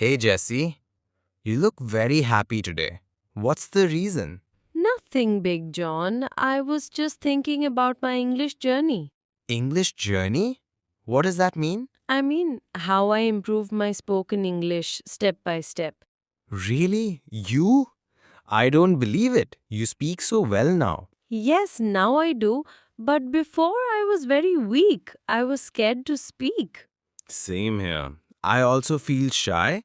Hey Jesse, you look very happy today. What's the reason? Nothing big, John. I was just thinking about my English journey. English journey? What does that mean? I mean, how I improved my spoken English step by step. Really? You? I don't believe it. You speak so well now. Yes, now I do, but before I was very weak. I was scared to speak. Same here. I also feel shy.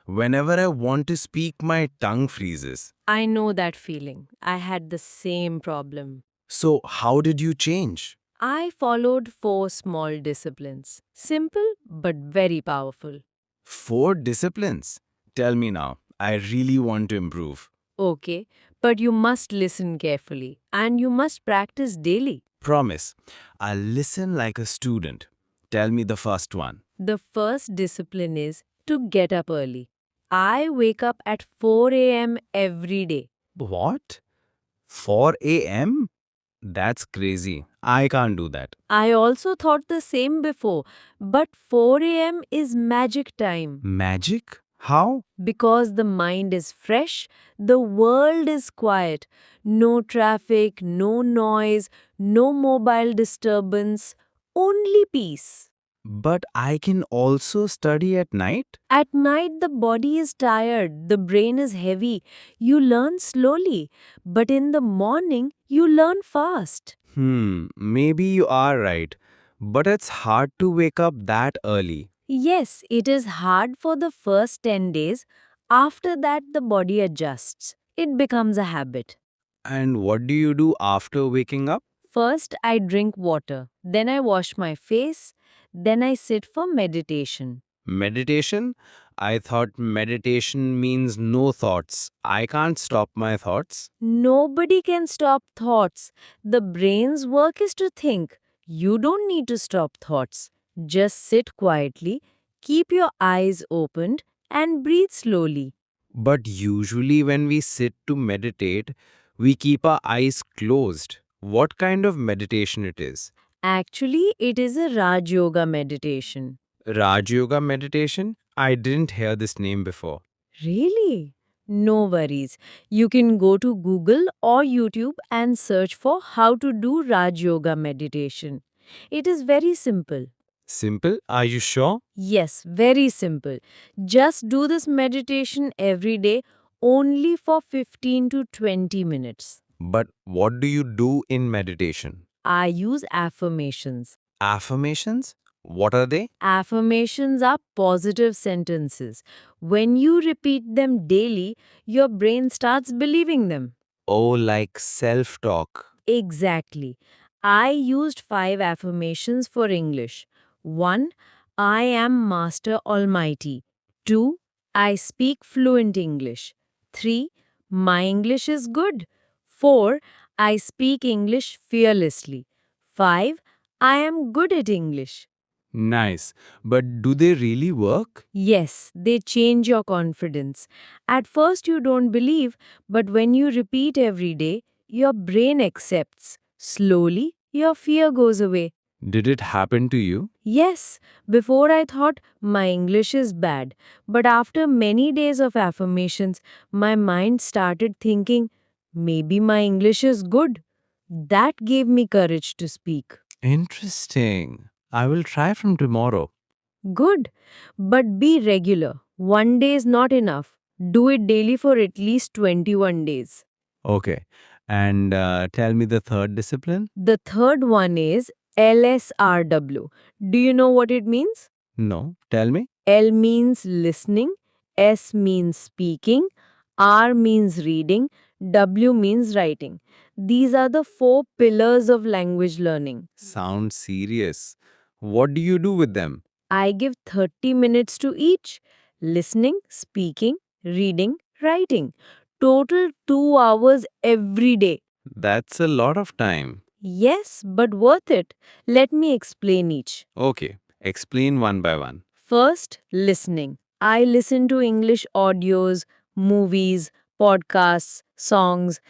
Whenever I want to speak, my tongue freezes. I know that feeling. I had the same problem. So, how did you change? I followed 4 small disciplines. Simple but very powerful. 4 disciplines. Tell me now. I really want to improve. Okay, but you must listen carefully and you must practice daily. Promise. I'll listen like a student. Tell me the first one. The first discipline is to get up early. I wake up at 4 a.m. every day. What? 4 a.m.? That's crazy. I can't do that. I also thought the same before, but 4 a.m. is magic time. Magic? How? Because the mind is fresh, the world is quiet. No traffic, no noise, no mobile disturbance, only peace. But I can also study at night? At night, the body is tired, the brain is heavy. You learn slowly, but in the morning, you learn fast. Maybe you are right. But it's hard to wake up that early. Yes, it is hard for the first 10 days. After that, the body adjusts. It becomes a habit. And what do you do after waking up? First, I drink water. Then, I wash my face. Then, I sit for meditation. Meditation? I thought meditation means no thoughts. I can't stop my thoughts. Nobody can stop thoughts. The brain's work is to think. You don't need to stop thoughts. Just sit quietly, keep your eyes opened, and breathe slowly. But usually, when we sit to meditate, we keep our eyes closed. What kind of meditation it is? Actually, it is a Raj Yoga meditation. Raj Yoga meditation? I didn't hear this name before. Really? No worries. You can go to Google or YouTube and search for how to do Raj Yoga meditation. It is very simple. Simple? Are you sure? Yes, very simple. Just do this meditation every day only for 15 to 20 minutes. But what do you do in meditation? I use affirmations. Affirmations? What are they? Affirmations are positive sentences. When you repeat them daily, your brain starts believing them. Oh, like self talk. Exactly. I used 5 affirmations for English. 1. I am Master Almighty. 2. I speak fluent English. 3. My English is good. 4. I speak English fearlessly. 5. I am good at English. Nice. But do they really work? Yes, they change your confidence. At first, you don't believe, but when you repeat every day, your brain accepts. Slowly, your fear goes away. Did it happen to you? Yes, before I thought my English is bad, but after many days of affirmations, my mind started thinking, maybe my English is good. That gave me courage to speak. Interesting. I will try from tomorrow. Good, but be regular. 1 day is not enough. Do it daily for at least 21 days. Okay. And tell me the third discipline? The third one is LSRW. Do you know what it means? No. Tell me. L means listening, S means speaking, R means reading, W means writing. These are the 4 pillars of language learning. Sounds serious. What do you do with them? I give 30 minutes to each listening, speaking, reading, writing. Total 2 hours every day. That's a lot of time. Yes, but worth it. Let me explain each. Okay. Explain one by one. First, listening. I listen to English audios, movies, podcasts, songs.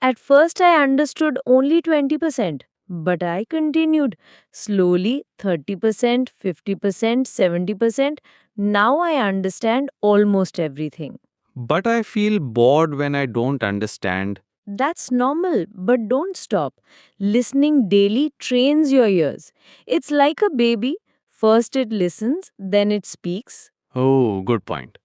At first, I understood only 20%. But I continued. Slowly, 30%, 50%, 70%. Now I understand almost everything. But I feel bored when I don't understand. That's normal, but don't stop. Listening daily trains your ears. It's like a baby. First it listens, then it speaks. Oh, good point.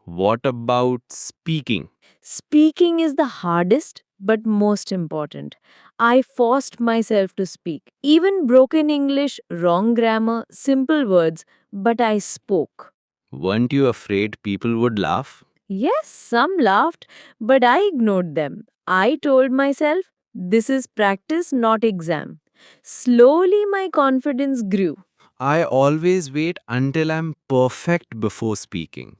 What about speaking? Speaking is the hardest but most important. I forced myself to speak. Even broken English, wrong grammar, simple words, but I spoke. Weren't you afraid people would laugh? Yes, some laughed, but I ignored them. I told myself, this is practice, not exam. Slowly, my confidence grew. I always wait until I'm perfect before speaking.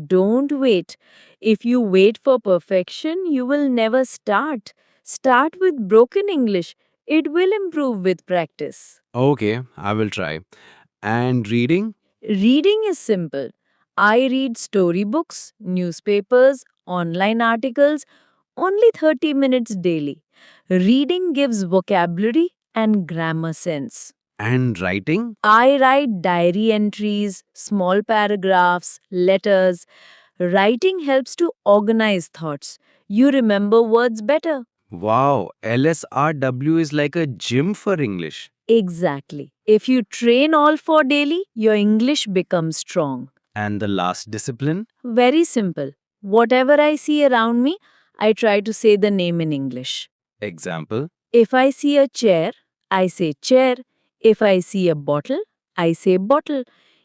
Don't wait. If you wait for perfection, you will never start. Start with broken English. It will improve with practice. Okay, I will try. And reading? Reading is simple. I read storybooks, newspapers, online articles, only 30 minutes daily. Reading gives vocabulary and grammar sense. And writing? I write diary entries, small paragraphs, letters. Writing helps to organize thoughts. You remember words better. Wow, LSRW is like a gym for English. Exactly. If you train all four daily, your English becomes strong. And the last discipline? Very simple. Whatever I see around me, I try to say the name in English. Example? If I see a chair, I say chair. If I see a bottle, I say bottle.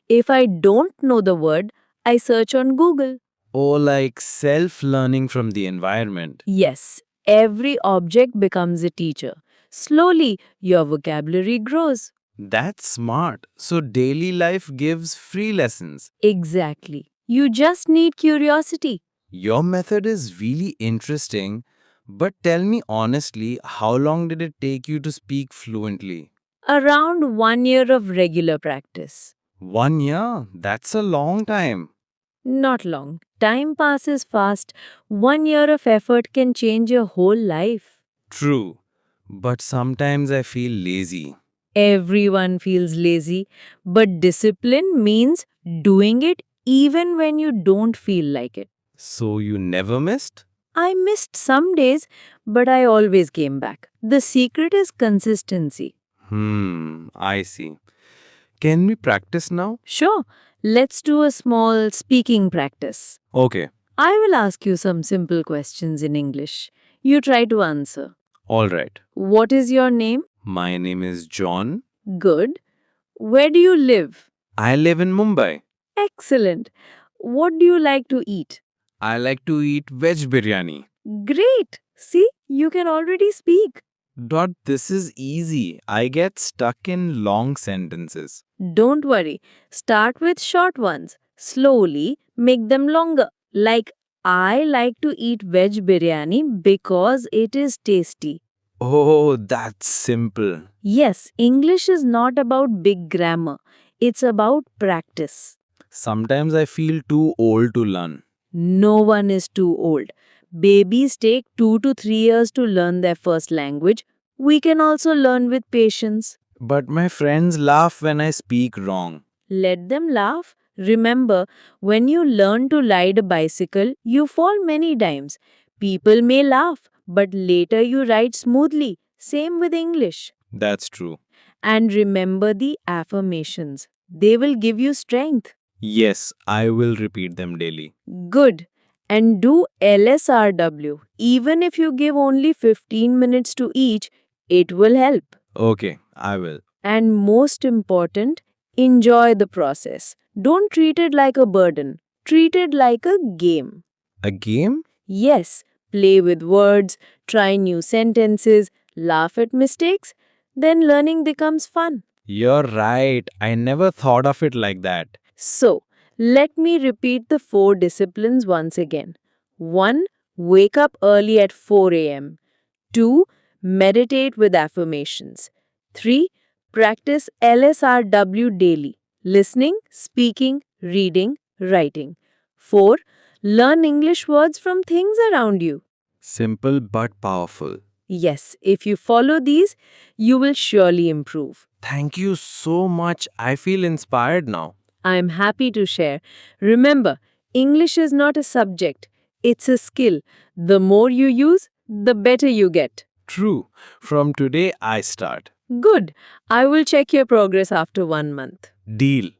If I don't know the word, I search on Google. Or like self learning from the environment. Yes, every object becomes a teacher. Slowly, your vocabulary grows. That's smart. So daily life gives free lessons. Exactly. You just need curiosity. Your method is really interesting, but tell me honestly, how long did it take you to speak fluently? Around 1 year of regular practice. 1 year? That's a long time. Not long. Time passes fast. 1 year of effort can change your whole life. True, but sometimes I feel lazy. Everyone feels lazy, but discipline means doing it even when you don't feel like it. So you never missed? I missed some days, but I always came back. The secret is consistency. I see. Can we practice now? Sure, let's do a small speaking practice. Okay, I will ask you some simple questions in English. You try to answer. alright. What is your name? My name is John. Good. Where do you live? I live in Mumbai. Excellent. What do you like to eat? I like to eat veg biryani. Great. See, you can already speak. Dot, this is easy. I get stuck in long sentences. Don't worry. Start with short ones. Slowly make them longer. Like, I like to eat veg biryani because it is tasty. Oh, that's simple. Yes, English is not about big grammar. It's about practice. Sometimes I feel too old to learn. No one is too old. Babies take 2 to 3 years to learn their first language. We can also learn with patience. But my friends laugh when I speak wrong. Let them laugh. Remember, when you learn to ride a bicycle, you fall many times. People may laugh, but later you ride smoothly. Same with English. That's true. And remember the affirmations. They will give you strength. Yes, I will repeat them daily. Good. And do LSRW. Even if you give only 15 minutes to each, it will help. Okay, I will. And most important, enjoy the process. Don't treat it like a burden. Treat it like a game. A game? Yes, play with words, try new sentences, laugh at mistakes. Then learning becomes fun. You're right. I never thought of it like that. So, let me repeat the 4 disciplines once again. 1. Wake up early at 4 a.m. 2. Meditate with affirmations. 3. Practice LSRW daily. Listening, speaking, reading, writing. 4. Learn English words from things around you. Simple but powerful. Yes, if you follow these, you will surely improve. Thank you so much. I feel inspired now. I am happy to share. Remember, English is not a subject, it's a skill. The more you use, the better you get. True. From today, I start. Good. I will check your progress after 1 month. Deal.